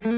Hi,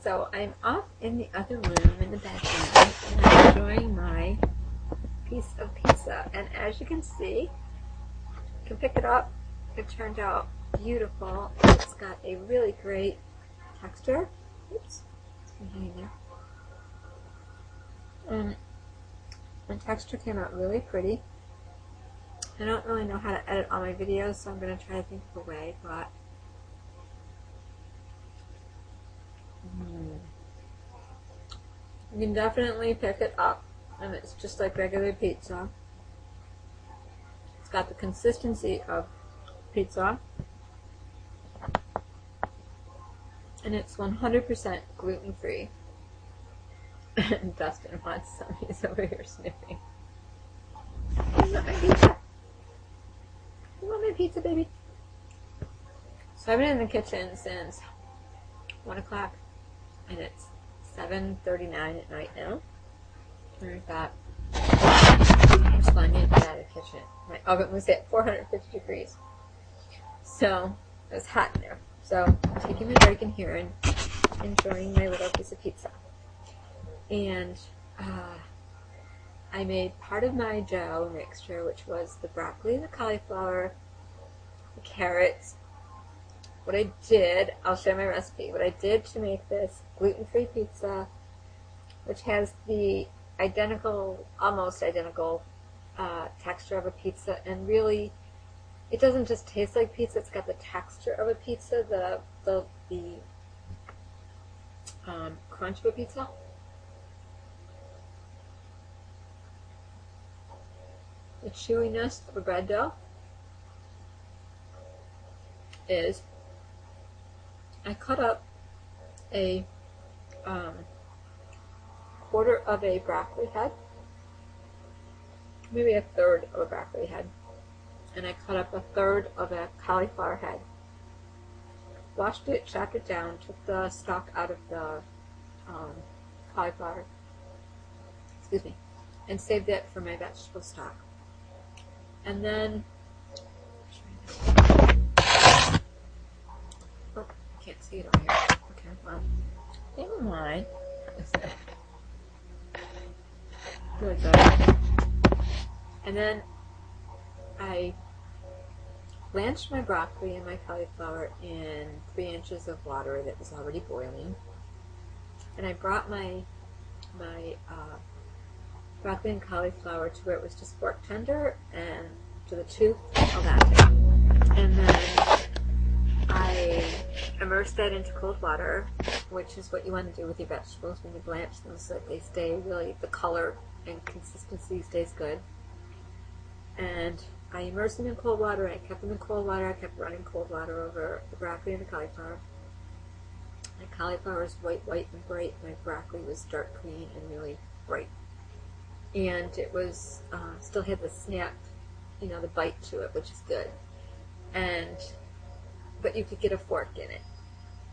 so I'm off in the other room in the bedroom and I'm enjoying my piece of pizza, and as you can see, you can pick it up. It turned out beautiful. It's got a really great texture. Oops, it's behind there. The texture came out really pretty. I don't really know how to edit all my videos, so I'm going to try to think of a way, but you can definitely pick it up, and it's just like regular pizza. It's got the consistency of pizza, and it's 100% gluten-free. And Dustin wants some. He's over here sniffing. You want my pizza? You want my pizza, baby? So I've been in the kitchen since 1 o'clock, and it's 7:39 at night now. And I thought, it's fun to get out of the kitchen. My oven was at 450 degrees. So it was hot in there. So I'm taking my break in here and enjoying my little piece of pizza. And I made part of my dough mixture, which was the broccoli, the cauliflower, the carrots. What I did, I'll share my recipe. What I did to make this gluten-free pizza, which has the identical, almost identical texture of a pizza, and really, it doesn't just taste like pizza. It's got the texture of a pizza, the crunch of a pizza. The chewiness of a bread dough is, I cut up a quarter of a broccoli head, maybe a third of a broccoli head, and I cut up a third of a cauliflower head. Washed it, chopped it down, took the stalk out of the cauliflower, excuse me, and saved it for my vegetable stock. And then, oh, I can't see it over here. Okay, well, never mind. Really good. And then I blanched my broccoli and my cauliflower in 3 inches of water that was already boiling. And I brought my broccoli and cauliflower to where it was just fork tender and to the tooth al dente. And then I immersed that into cold water, which is what you want to do with your vegetables when you blanch them, so that they stay really, the color and consistency stays good. And I immersed them in cold water, and I kept them in cold water. I kept running cold water over the broccoli and the cauliflower. My cauliflower was white and bright. My broccoli was dark green and really bright. And it was, still had the snap, you know, the bite to it, which is good. But you could get a fork in it.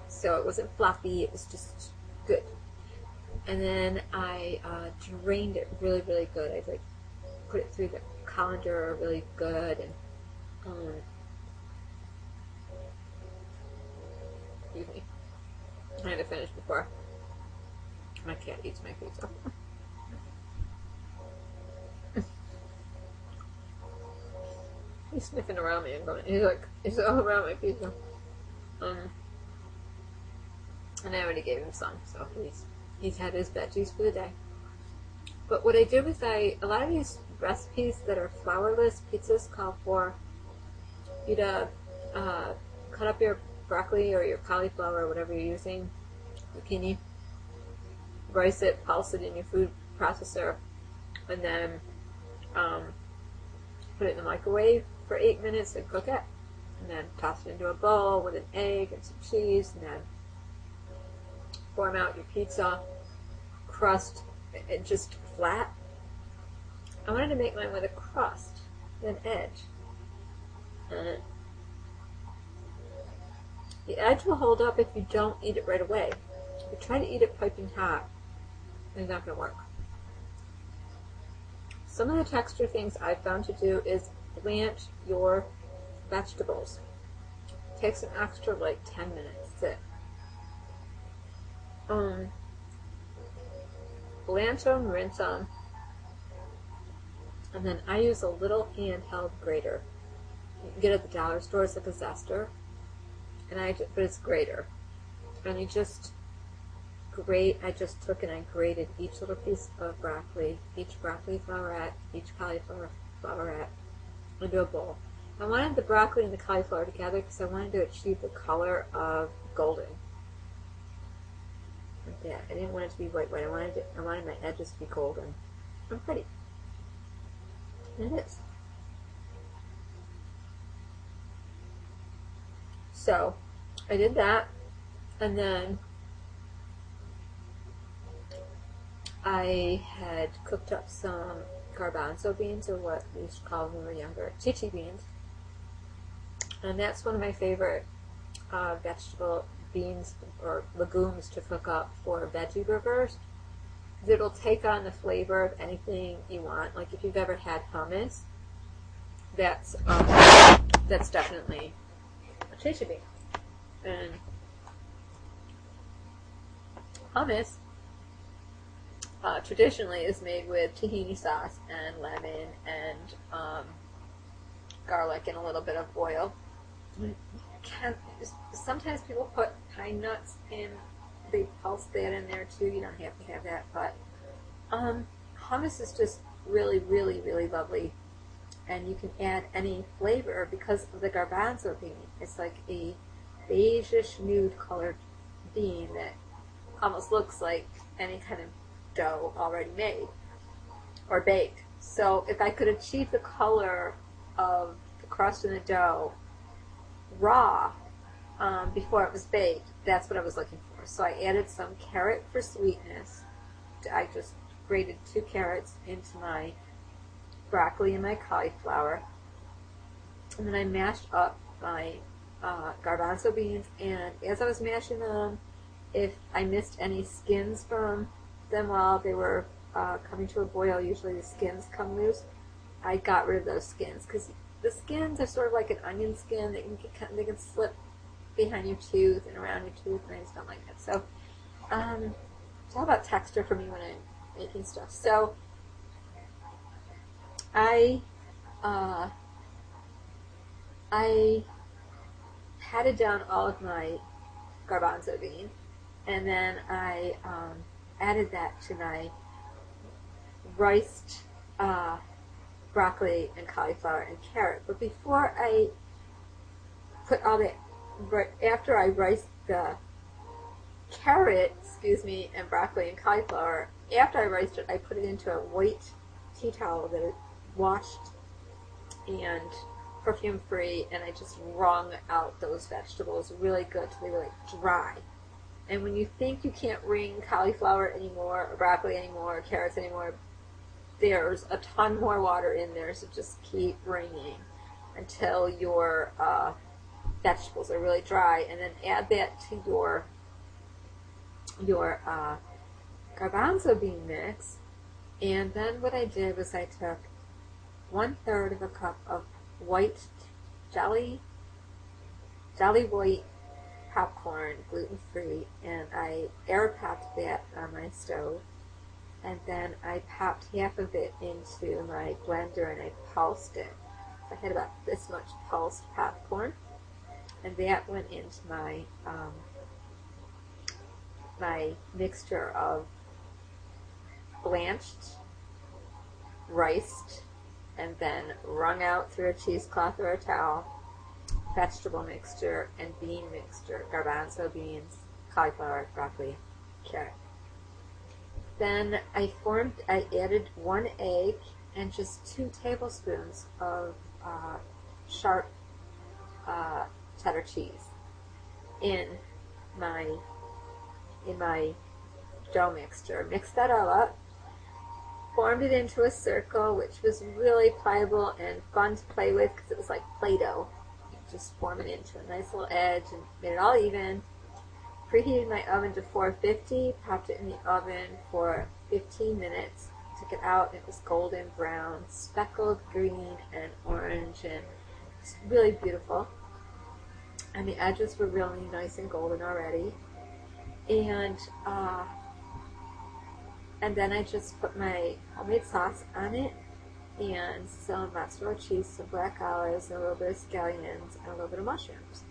So it wasn't fluffy, it was just good. And then I drained it really, really good. I like put it through the colander really good, and excuse me, I had to finish before my cat eats my pizza. He's sniffing around me and going, he's all around my pizza. And I already gave him some, so he's had his veggies for the day. But what I did was a lot of these recipes that are flourless pizzas call for cut up your broccoli or your cauliflower or whatever you're using, zucchini, rice it, pulse it in your food processor, and then put it in the microwave for 8 minutes and cook it, and then toss it into a bowl with an egg and some cheese, and then form out your pizza crust, and just flat. I wanted to make mine with a crust, an edge. The edge will hold up if you don't eat it right away. If you try to eat it piping hot, it's not going to work. Some of the texture things I've found to do is blanch your vegetables. It takes an extra like 10 minutes. That's it. Blanch them, rinse them, and then I use a little handheld grater. You can get it at the dollar store. It's like a zester, but it's grater. And you just grate. I just took and I grated each little piece of broccoli, each broccoli flowerette, each cauliflower flowerette into a bowl. I wanted the broccoli and the cauliflower together because I wanted to achieve the color of golden. Like that. I didn't want it to be white. I wanted my edges to be golden and pretty. And it is. So I did that, and then I had cooked up some garbanzo beans, or what we used to call them when we were younger, chichi beans. And that's one of my favorite vegetable beans or legumes to cook up for veggie burgers. It'll take on the flavor of anything you want. Like if you've ever had hummus, that's definitely a chichi bean. And hummus traditionally is made with tahini sauce and lemon and garlic and a little bit of oil. Sometimes people put pine nuts in, they pulse that in there too. You don't have to have that, but hummus is just really, really, really lovely, and you can add any flavor because of the garbanzo bean. It's like a beigeish nude colored bean that almost looks like any kind of dough already made or baked. So if I could achieve the color of the crust and the dough raw before it was baked, that's what I was looking for. So I added some carrot for sweetness. I just grated 2 carrots into my broccoli and my cauliflower, and then I mashed up my garbanzo beans, and as I was mashing them, if I missed any skins from them while they were coming to a boil, usually the skins come loose, I got rid of those skins, because the skins are sort of like an onion skin. They can slip behind your tooth and around your tooth, and I just don't like that. So it's all about texture for me when I'm making stuff. So I patted down all of my garbanzo bean, and then I added that to my riced broccoli and cauliflower and carrot. But before I put all that, after I riced the carrot, and broccoli and cauliflower, after I riced it, I put it into a white tea towel that I washed and perfume free, and I just wrung out those vegetables really good till they were like dry. And when you think you can't wring cauliflower anymore, or broccoli anymore, or carrots anymore, there's a ton more water in there, so just keep wringing until your vegetables are really dry, and then add that to your garbanzo bean mix. And then what I did was I took 1/3 of a cup of white jelly white popcorn, gluten-free, and I air popped that on my stove, and then I popped half of it into my blender and I pulsed it. So I had about this much pulsed popcorn, and that went into my my mixture of blanched, riced, and then wrung out through a cheesecloth or a towel, vegetable mixture and bean mixture, garbanzo beans, cauliflower, broccoli, carrot. Then I added 1 egg and just 2 tablespoons of sharp cheddar cheese in my dough mixture. Mixed that all up, formed it into a circle, which was really pliable and fun to play with because it was like Play-Doh. Just form it into a nice little edge and made it all even. Preheated my oven to 450, popped it in the oven for 15 minutes, took it out, and it was golden brown, speckled green and orange, and it's really beautiful. And the edges were really nice and golden already. And then I just put my homemade sauce on it, and some mozzarella cheese, some black olives, and a little bit of scallions, and a little bit of mushrooms.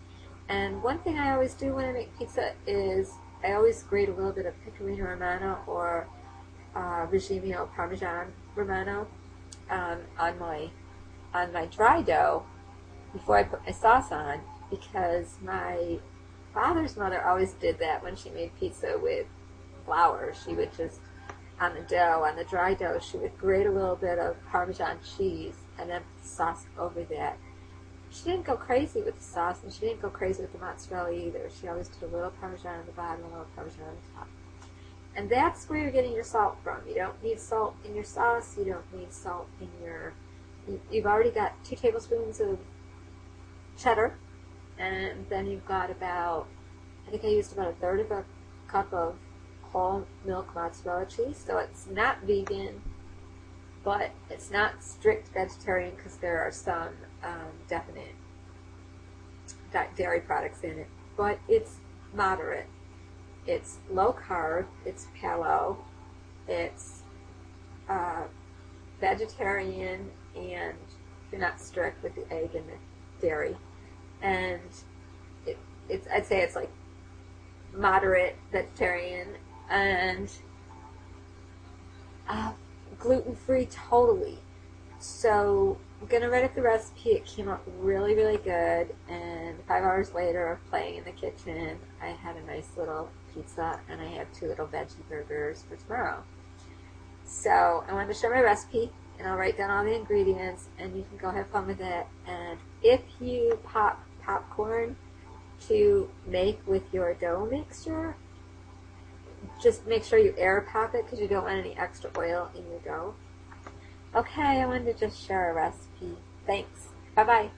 And one thing I always do when I make pizza is I always grate a little bit of pecorino romano or Regime Parmesan Romano on my dry dough before I put my sauce on, because my father's mother always did that when she made pizza with flour. She would just, on the dough, on the dry dough, she would grate a little bit of Parmesan cheese and then put the sauce over that. She didn't go crazy with the sauce, and she didn't go crazy with the mozzarella either. She always did a little Parmesan on the bottom, a little Parmesan on the top. And that's where you're getting your salt from. You don't need salt in your sauce. You don't need salt in your... You've already got 2 tablespoons of cheddar, and then you've got about... I think I used about 1/3 of a cup of whole milk mozzarella cheese. So it's not vegan, but it's not strict vegetarian because there are some definite dairy products in it. But it's moderate. It's low carb. It's paleo. It's vegetarian, and you're not strict with the egg and the dairy. And I'd say it's like moderate vegetarian and gluten-free totally. So I'm going to write up the recipe. It came out really, really good, and 5 hours later of playing in the kitchen, I had a nice little pizza, and I have 2 little veggie burgers for tomorrow. So I wanted to share my recipe, and I'll write down all the ingredients, and you can go have fun with it. And if you pop popcorn to make with your dough mixture, just make sure you air pop it because you don't want any extra oil in your dough. Okay, I wanted to just share a recipe. Thanks. Bye-bye.